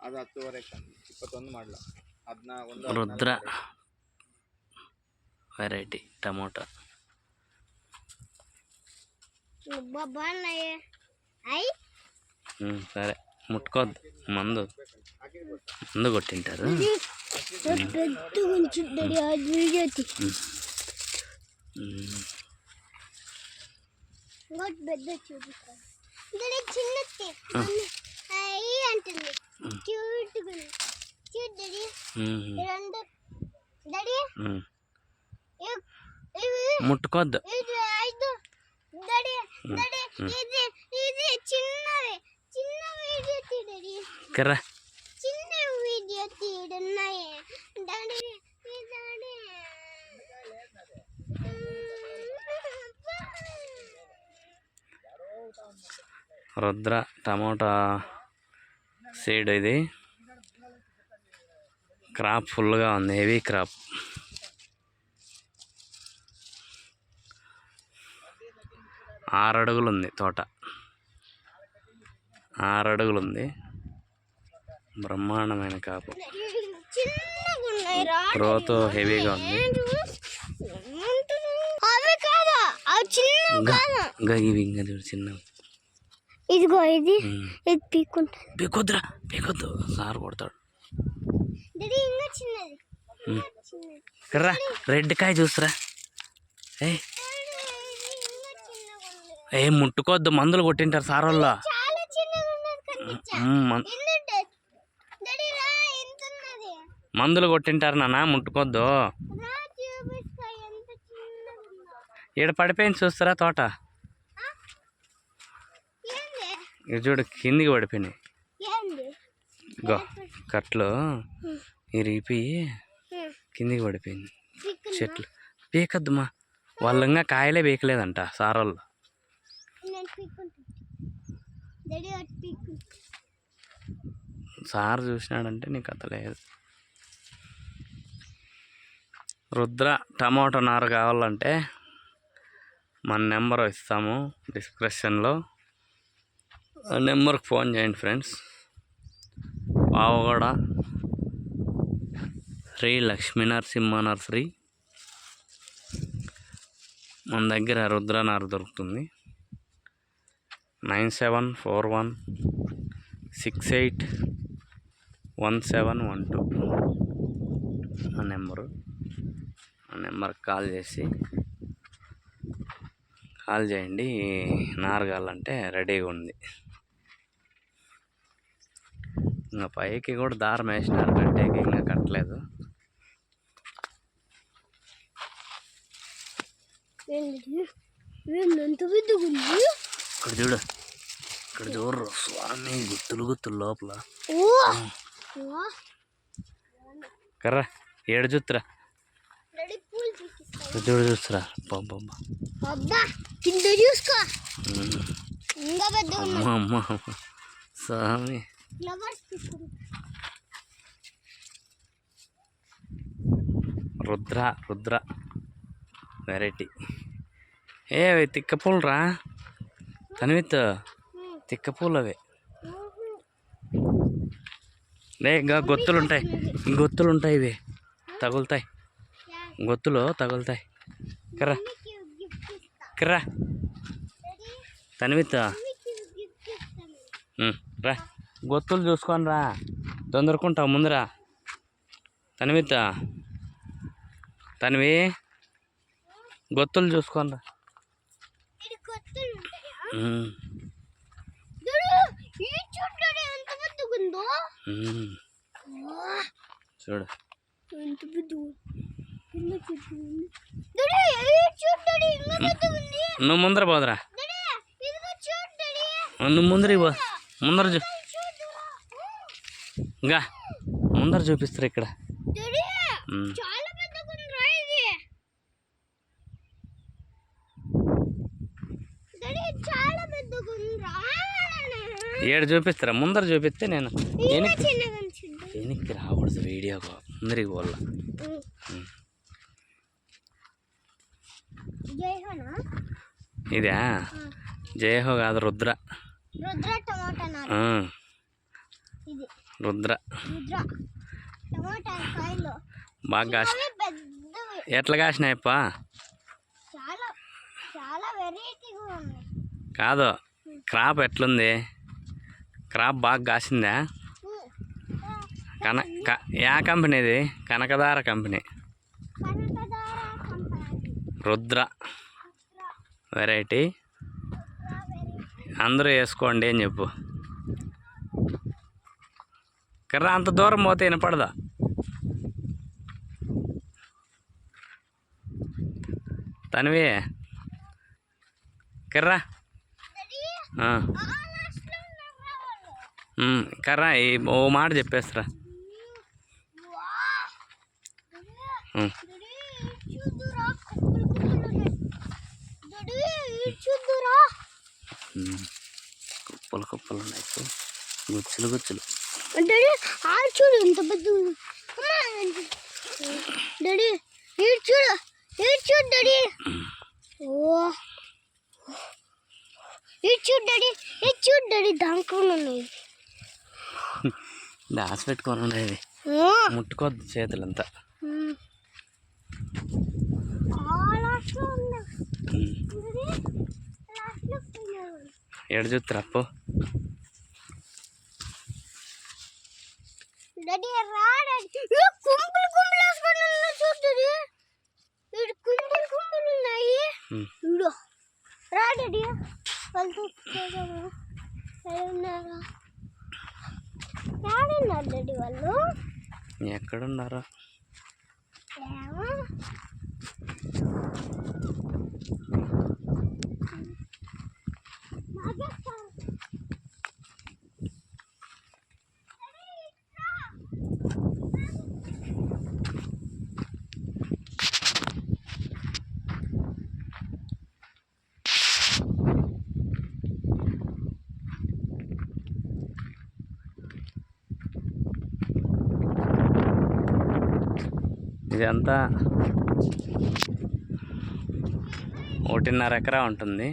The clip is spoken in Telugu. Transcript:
ಅದು 10:30 21 ಮಾಡಲ ರುದ್ರ ವೆರೈಟಿ ಟೊಮೊಟೊ. సరే ముట్టుకోద్దు, మందు కొట్టింటారు. ముట్టుకోద్దు. కర్రా రుద్ర టమోటా సీడ్. ఇది క్రాప్ ఫుల్గా ఉంది, హెవీ క్రాప్. ఆరు అడుగులు ఉంది తోట, 6 అడుగులు ఉంది. బ్రహ్మాండమైన కాపు, గ్రోత్ హెవీగా ఉంది. ఇవి ఇంకా చిన్నవి. ఇదిగో ఇది పీకొద్దురా, పీకొద్దు, సార్ కొడతాడు. కర్రా రెడ్ కాయ చూస్తురా. ముట్టుకోద్దు, మందులు కొట్టింటారు సార్ వాళ్ళ. మందులు కొట్టింటారు నాన్న, ముట్టుకోద్దు. ఈడ పడిపోయింది చూస్తారా తోట. ఇది చూడు, కిందికి పడిపోయినాయి. గో కట్లు ఇరిగిపోయి కిందికి పడిపోయింది చెట్లు. పీకద్దుమా, వాళ్ళు ఇంకా కాయలే పీకలేదంట సార్ వాళ్ళు. సార్ చూసినాడంటే నీకు కథ లేదు. రుద్ర టమాటో నారు కావాలంటే మన నెంబర్ ఇస్తాము డిస్క్రిప్షన్లో, ఆ నెంబర్కి ఫోన్ చేయండి ఫ్రెండ్స్. పావగడ శ్రీ లక్ష్మీ నరసింహ నర్సరీ. మన దగ్గర రుద్ర నారు దొరుకుతుంది. 9741681712 ఆ నెంబరు. ఆ నెంబర్కి కాల్ చేయండి. నారు కావాలంటే రెడీగా ఉంది. ఇంకా పైకి కూడా దారం వేసినారు, కట్టేకి ఇంకా కట్టలేదు. ఇక్కడ చూడు, ఇక్కడ చూడరు స్వామి, గుత్తులు లోపల. కర్రా ఏడు చూస్తురా, చూస్తురా. అమ్మ స్వామి. రుద్ర వెరైటీ. అవి తిక్కపూలు రా తనివిత్, తిక్కపూలు అవి. ఇంకా గొత్తులుంటాయి, ఇవి తగులుతాయి, గొత్తులు తగులుతాయి. కర్రా తనివిత్ రా, గొత్తులు చూసుకొని రా, తొందరకుంటావు ముందురా. తనివి గొత్తులు చూసుకొని రా. చూడు నువ్వు ముందర పోదురా, నువ్వు ముందరికి పో. ఇంకా ముందర చూపిస్తారు ఇక్కడ. ఏడు చూపిస్తారా, ముందర చూపిస్తే నేను వెనక్కి రాకూడదు. వీడియో ముందరికి పోవాల. ఇదా జయహో కాదు, రుద్ర. రుద్ర రుద్ర టమాటా కాయలు బాగా కాసి అవి పెద్దవి ఎట్లా కాసినాయప్ప? చాలా చాలా వెరైటీగా ఉన్నాయి. కాదు, క్రాప్ ఎట్లుంది? క్రాప్ బాగా కాసిందా? యా కంపెనీది? Kanakadhara company, Kanakadhara company Rudra variety. అందరూ వేసుకోండి అని చెప్పు. కర్ర అంత దూరం పోతే వినపడదా? తనివి కర్రా కర్రా ఓ మాట చెప్పేస్తారా? కుప్పలు కుప్పలు ఉన్నాయి, గుచ్చులు గుచ్చులు. చూడు ఎంత పెద్ద డాడీ, చూడు చూడు డాడీ. ఓ చూడు డాడీ, చూడు డాడీ, దాంట్లో ఉన్నాయి. దాచి పెట్టుకొని ఉండేది, ముట్టుకోద్దు చేతులంతా. ఎడ చూస్తారు అప్పు? డాడీ రా డాడీ, కుంపులు కుంపులు వేసుకొని ఉన్నాయి. చూడు డాడీ, కుంపులు కుంపులు ఉన్నాయి. రా డాడీ, వాళ్ళు ఎక్కడున్నారు డాడీ? వాళ్ళు ఎక్కడున్నారో ఏమో. ఇదంతా 1.5 ఎకరా ఉంటుంది.